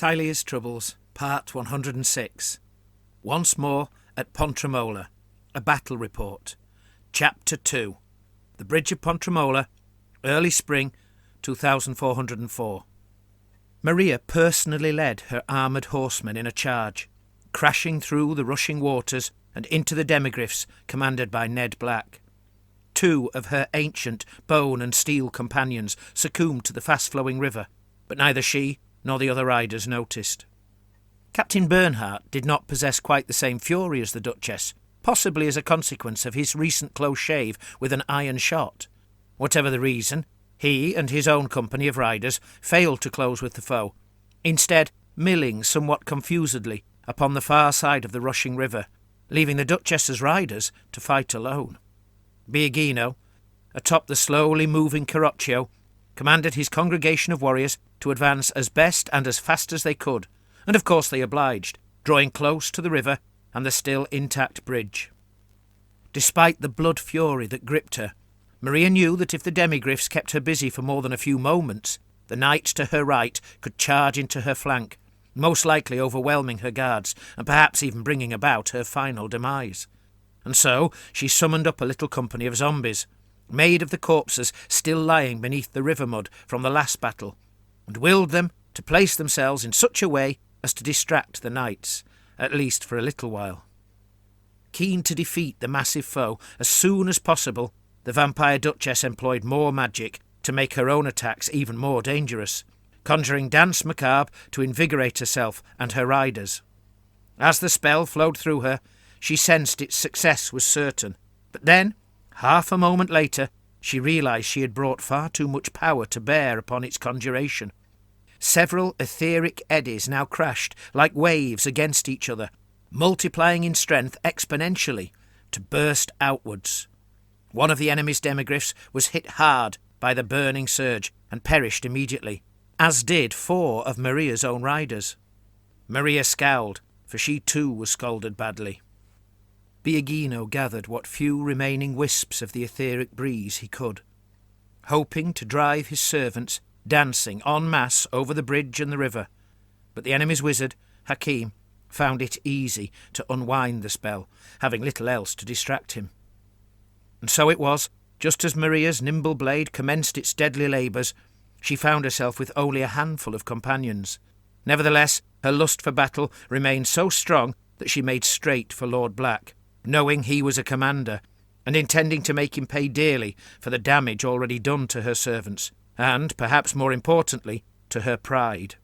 Tilea's Troubles, Part 106. Once more at Pontremola, a battle report. Chapter 2. The Bridge of Pontremola, early spring, 2404. Maria personally led her armoured horsemen in a charge, crashing through the rushing waters and into the demigryphs commanded by Ned Black. 2 of her ancient bone and steel companions succumbed to the fast-flowing river, but neither she nor the other riders noticed. Captain Bernhardt did not possess quite the same fury as the Duchess, possibly as a consequence of his recent close shave with an iron shot. Whatever the reason, he and his own company of riders failed to close with the foe, instead milling somewhat confusedly upon the far side of the rushing river, leaving the Duchess's riders to fight alone. Biagino, atop the slowly moving Carroccio, commanded his congregation of warriors to advance as best and as fast as they could, and of course they obliged, drawing close to the river and the still intact bridge. Despite the blood fury that gripped her, Maria knew that if the demigryphs kept her busy for more than a few moments, the knights to her right could charge into her flank, most likely overwhelming her guards and perhaps even bringing about her final demise. And so she summoned up a little company of zombies, made of the corpses still lying beneath the river mud from the last battle, and willed them to place themselves in such a way as to distract the knights, at least for a little while. Keen to defeat the massive foe as soon as possible, the vampire Duchess employed more magic to make her own attacks even more dangerous, conjuring dance macabre to invigorate herself and her riders. As the spell flowed through her, she sensed its success was certain, but then, half a moment later, she realised she had brought far too much power to bear upon its conjuration. Several etheric eddies now crashed like waves against each other, multiplying in strength exponentially to burst outwards. One of the enemy's demigryphs was hit hard by the burning surge and perished immediately, as did 4 of Maria's own riders. Maria scowled, for she too was scalded badly. Biagino gathered what few remaining wisps of the etheric breeze he could, hoping to drive his servants dancing en masse over the bridge and the river, but the enemy's wizard, Hakim, found it easy to unwind the spell, having little else to distract him. And so it was, just as Maria's nimble blade commenced its deadly labours, she found herself with only a handful of companions. Nevertheless, her lust for battle remained so strong that she made straight for Lord Black, knowing he was a commander, and intending to make him pay dearly for the damage already done to her servants, and, perhaps more importantly, to her pride.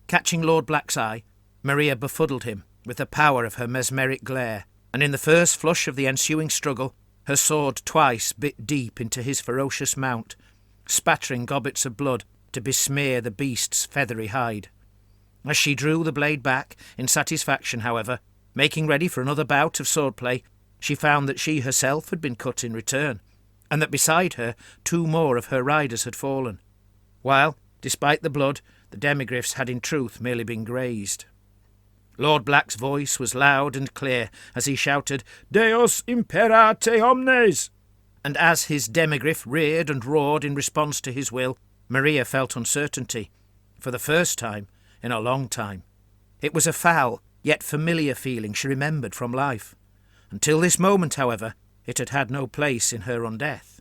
Catching Lord Black's eye, Maria befuddled him with the power of her mesmeric glare, and in the first flush of the ensuing struggle, her sword twice bit deep into his ferocious mount, spattering gobbets of blood to besmear the beast's feathery hide. As she drew the blade back in satisfaction, however, making ready for another bout of swordplay, she found that she herself had been cut in return, and that beside her 2 more of her riders had fallen, while, despite the blood, the demigryphs had in truth merely been grazed. Lord Black's voice was loud and clear as he shouted, "Deus imperate omnes!" And as his demigryph reared and roared in response to his will, Maria felt uncertainty, for the first time in a long time. It was a foul, yet familiar feeling she remembered from life. Until this moment, however, it had had no place in her undeath.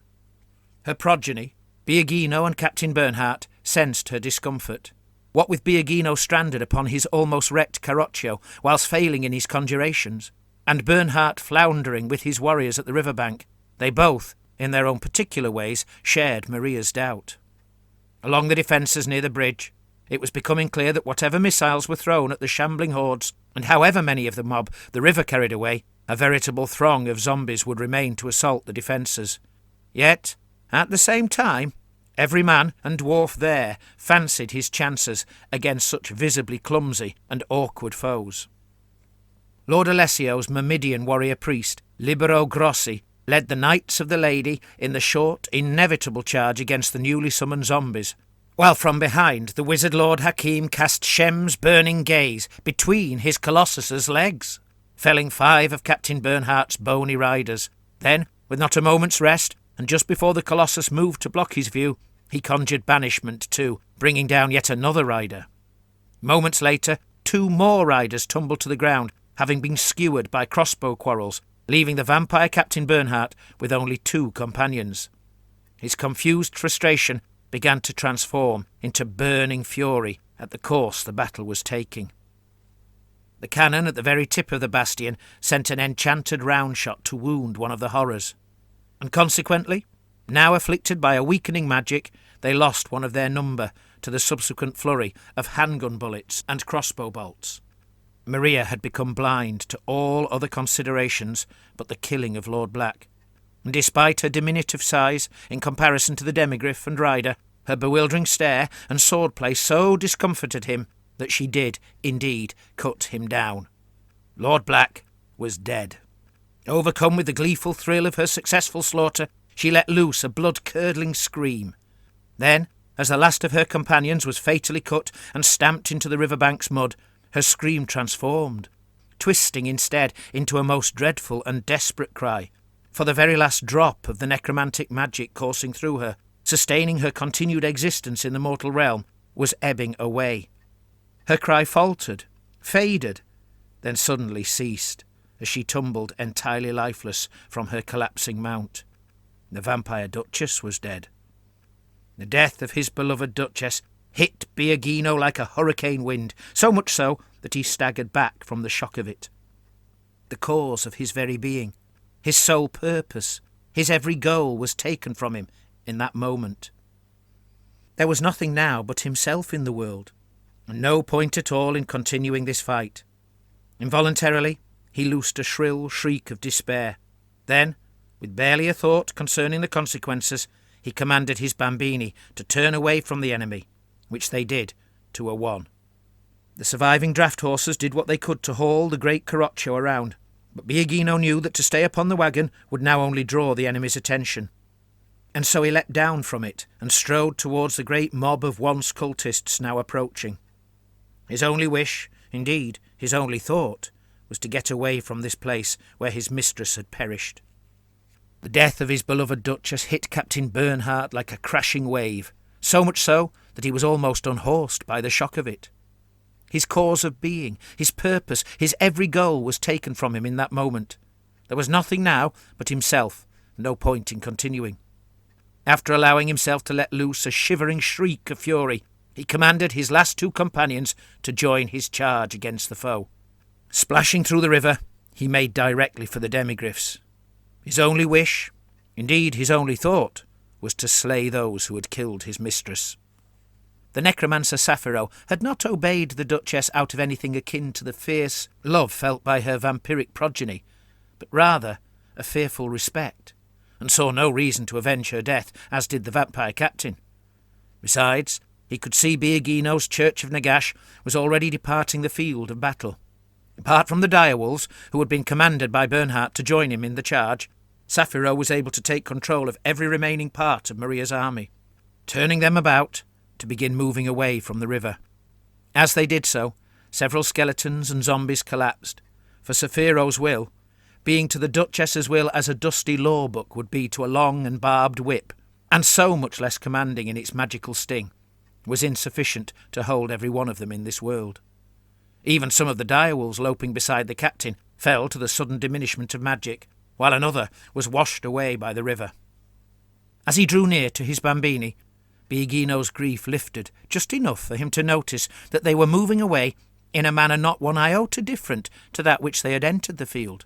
Her progeny, Biagino and Captain Bernhardt, sensed her discomfort. What with Biagino stranded upon his almost wrecked Carroccio whilst failing in his conjurations, and Bernhardt floundering with his warriors at the riverbank, they both, in their own particular ways, shared Maria's doubt. Along the defences near the bridge, it was becoming clear that whatever missiles were thrown at the shambling hordes, and however many of the mob the river carried away, a veritable throng of zombies would remain to assault the defences. Yet, at the same time, every man and dwarf there fancied his chances against such visibly clumsy and awkward foes. Lord Alessio's Myrmidian warrior priest, Libero Grossi, led the Knights of the Lady in the short, inevitable charge against the newly summoned zombies, while from behind the wizard Lord Hakim cast Shem's burning gaze between his Colossus's legs, felling 5 of Captain Bernhardt's bony riders. Then, with not a moment's rest, and just before the Colossus moved to block his view, he conjured banishment too, bringing down yet another rider. Moments later, 2 more riders tumbled to the ground, having been skewered by crossbow quarrels, leaving the vampire Captain Bernhardt with only 2 companions. His confused frustration began to transform into burning fury at the course the battle was taking. The cannon at the very tip of the bastion sent an enchanted round shot to wound one of the horrors, and consequently, now afflicted by a weakening magic, they lost one of their number to the subsequent flurry of handgun bullets and crossbow bolts. Maria had become blind to all other considerations but the killing of Lord Black, and despite her diminutive size in comparison to the demigryph and rider, her bewildering stare and swordplay so discomforted him that she did, indeed, cut him down. Lord Black was dead. Overcome with the gleeful thrill of her successful slaughter, she let loose a blood-curdling scream. Then, as the last of her companions was fatally cut and stamped into the riverbank's mud, her scream transformed, twisting instead into a most dreadful and desperate cry, for the very last drop of the necromantic magic coursing through her, sustaining her continued existence in the mortal realm, was ebbing away. Her cry faltered, faded, then suddenly ceased, as she tumbled entirely lifeless from her collapsing mount. The vampire Duchess was dead. The death of his beloved Duchess hit Biagino like a hurricane wind, so much so that he staggered back from the shock of it. The cause of his very being, his sole purpose, his every goal was taken from him in that moment. There was nothing now but himself in the world, and no point at all in continuing this fight. Involuntarily, he loosed a shrill shriek of despair. Then, with barely a thought concerning the consequences, he commanded his bambini to turn away from the enemy, which they did to a 1. The surviving draft horses did what they could to haul the great carroccio around, but Biagino knew that to stay upon the wagon would now only draw the enemy's attention. And so he leapt down from it and strode towards the great mob of once cultists now approaching. His only wish, indeed his only thought, was to get away from this place where his mistress had perished. The death of his beloved Duchess hit Captain Bernhardt like a crashing wave, so much so that he was almost unhorsed by the shock of it. His cause of being, his purpose, his every goal was taken from him in that moment. There was nothing now but himself, no point in continuing. After allowing himself to let loose a shivering shriek of fury, he commanded his last 2 companions to join his charge against the foe. Splashing through the river, he made directly for the demigryphs. His only wish, indeed his only thought, was to slay those who had killed his mistress. The necromancer Safiro had not obeyed the Duchess out of anything akin to the fierce love felt by her vampiric progeny, but rather a fearful respect, and saw no reason to avenge her death, as did the vampire captain. Besides, he could see Biagino's Church of Nagash was already departing the field of battle. Apart from the direwolves, who had been commanded by Bernhardt to join him in the charge, Safiro was able to take control of every remaining part of Maria's army, turning them about to begin moving away from the river. As they did so, several skeletons and zombies collapsed, for Safiro's will, being to the Duchess's will as a dusty law book would be to a long and barbed whip, and so much less commanding in its magical sting, was insufficient to hold every one of them in this world. Even some of the direwolves loping beside the captain fell to the sudden diminishment of magic, while another was washed away by the river. As he drew near to his bambini, Biagino's grief lifted just enough for him to notice that they were moving away in a manner not one iota different to that which they had entered the field.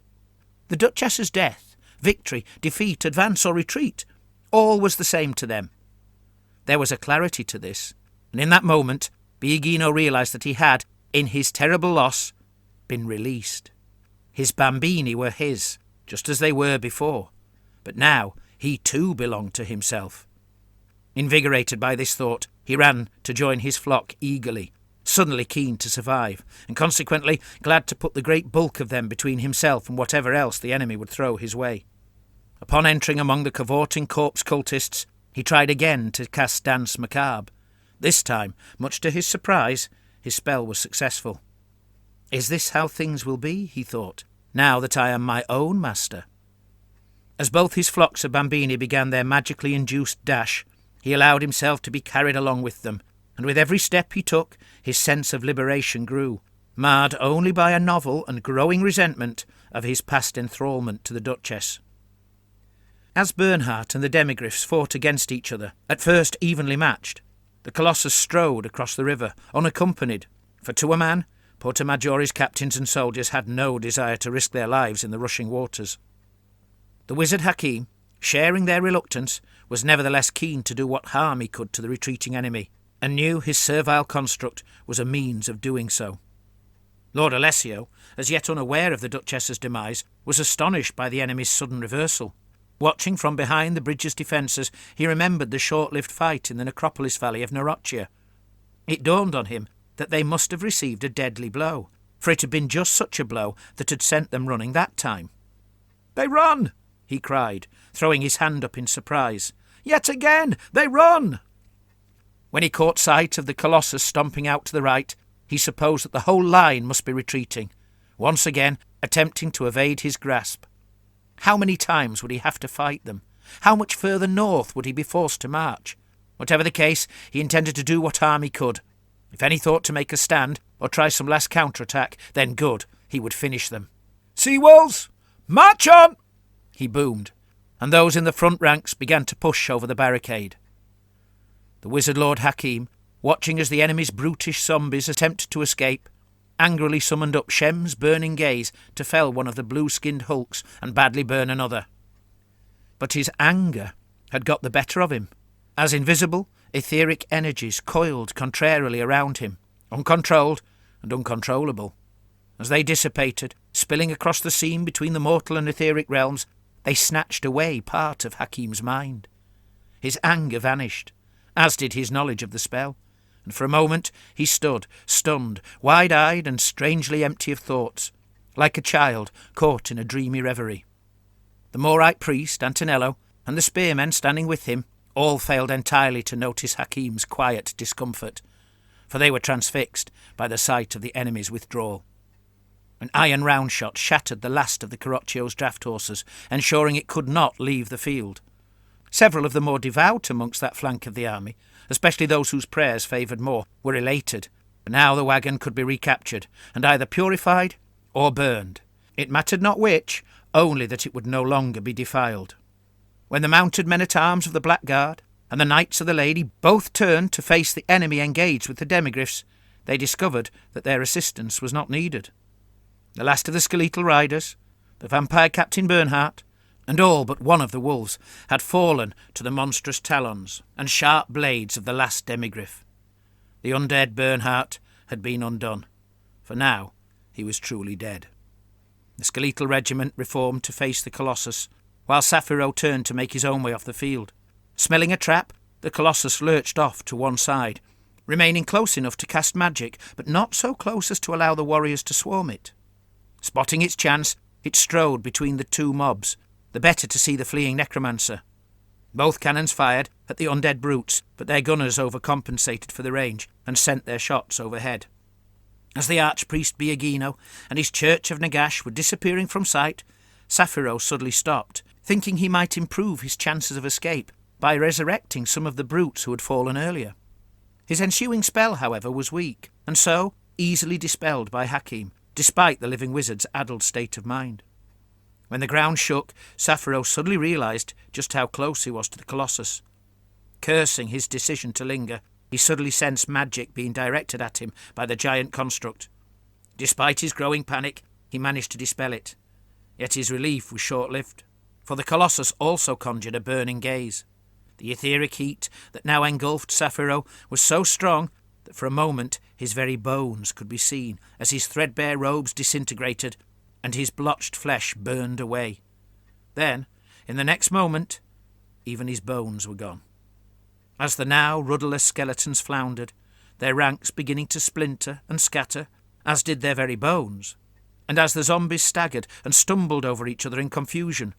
The Duchess's death, victory, defeat, advance or retreat, all was the same to them. There was a clarity to this, and in that moment Biagino realised that he had, in his terrible loss, been released. His bambini were his, just as they were before, but now he too belonged to himself. Invigorated by this thought, he ran to join his flock eagerly, suddenly keen to survive, and consequently glad to put the great bulk of them between himself and whatever else the enemy would throw his way. Upon entering among the cavorting corpse cultists, he tried again to cast Dance Macabre. This time, much to his surprise, his spell was successful. "Is this how things will be?" he thought, "now that I am my own master?" As both his flocks of bambini began their magically induced dash, he allowed himself to be carried along with them, and with every step he took, his sense of liberation grew, marred only by a novel and growing resentment of his past enthralment to the Duchess. As Bernhardt and the demigryphs fought against each other, at first evenly matched, the Colossus strode across the river, unaccompanied, for to a man, Portomaggiore's captains and soldiers had no desire to risk their lives in the rushing waters. The wizard Hakim, sharing their reluctance, was nevertheless keen to do what harm he could to the retreating enemy, and knew his servile construct was a means of doing so. Lord Alessio, as yet unaware of the Duchess's demise, was astonished by the enemy's sudden reversal. Watching from behind the bridge's defences, he remembered the short-lived fight in the necropolis valley of Norocchia. It dawned on him that they must have received a deadly blow, for it had been just such a blow that had sent them running that time. "They run!" he cried, throwing his hand up in surprise. "Yet again, they run!" When he caught sight of the Colossus stomping out to the right, he supposed that the whole line must be retreating, once again attempting to evade his grasp. How many times would he have to fight them? How much further north would he be forced to march? Whatever the case, he intended to do what harm he could. If any thought to make a stand, or try some last counterattack, then good, he would finish them. "Sea-wolves, march on!" he boomed, and those in the front ranks began to push over the barricade. The wizard Lord Hakim, watching as the enemy's brutish zombies attempted to escape, angrily summoned up Shem's burning gaze to fell one of the blue-skinned hulks and badly burn another. But his anger had got the better of him, as invisible, etheric energies coiled contrarily around him, uncontrolled and uncontrollable. As they dissipated, spilling across the seam between the mortal and etheric realms, they snatched away part of Hakim's mind. His anger vanished, as did his knowledge of the spell, and for a moment he stood, stunned, wide-eyed and strangely empty of thoughts, like a child caught in a dreamy reverie. The Morite priest, Antonello, and the spearmen standing with him all failed entirely to notice Hakim's quiet discomfort, for they were transfixed by the sight of the enemy's withdrawal. An iron round-shot shattered the last of the Carroccio's draft horses, ensuring it could not leave the field. Several of the more devout amongst that flank of the army, especially those whose prayers favoured more, were elated, for now the waggon could be recaptured, and either purified or burned. It mattered not which, only that it would no longer be defiled. When the mounted men-at-arms of the Blackguard and the Knights of the Lady both turned to face the enemy engaged with the demigryphs, they discovered that their assistance was not needed. The last of the skeletal riders, the vampire Captain Bernhardt, and all but one of the wolves had fallen to the monstrous talons and sharp blades of the last demigryph. The undead Bernhardt had been undone, for now he was truly dead. The skeletal regiment reformed to face the Colossus, while Safiro turned to make his own way off the field. Smelling a trap, the Colossus lurched off to one side, remaining close enough to cast magic, but not so close as to allow the warriors to swarm it. Spotting its chance, it strode between the two mobs, the better to see the fleeing necromancer. Both cannons fired at the undead brutes, but their gunners overcompensated for the range and sent their shots overhead. As the archpriest Biagino and his church of Nagash were disappearing from sight, Safiro suddenly stopped, thinking he might improve his chances of escape by resurrecting some of the brutes who had fallen earlier. His ensuing spell, however, was weak, and so easily dispelled by Hakim, despite the living wizard's addled state of mind. When the ground shook, Safiro suddenly realised just how close he was to the Colossus. Cursing his decision to linger, he suddenly sensed magic being directed at him by the giant construct. Despite his growing panic, he managed to dispel it. Yet his relief was short-lived, for the Colossus also conjured a burning gaze. The etheric heat that now engulfed Safiro was so strong that for a moment his very bones could be seen as his threadbare robes disintegrated and his blotched flesh burned away. Then, in the next moment, even his bones were gone. As the now rudderless skeletons floundered, their ranks beginning to splinter and scatter, as did their very bones, and as the zombies staggered and stumbled over each other in confusion,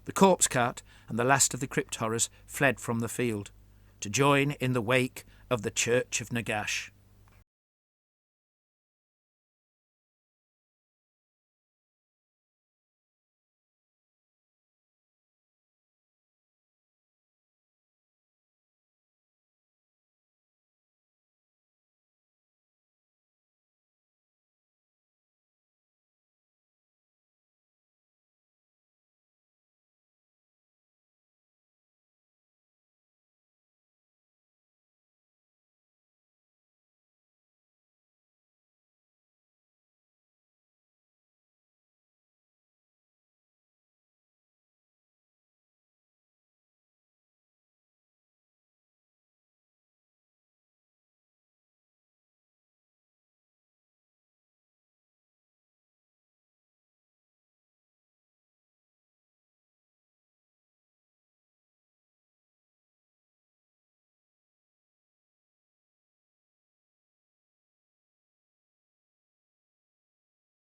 the corpse cart and the last of the crypt horrors fled from the field, to join in the wake of the Church of Nagash.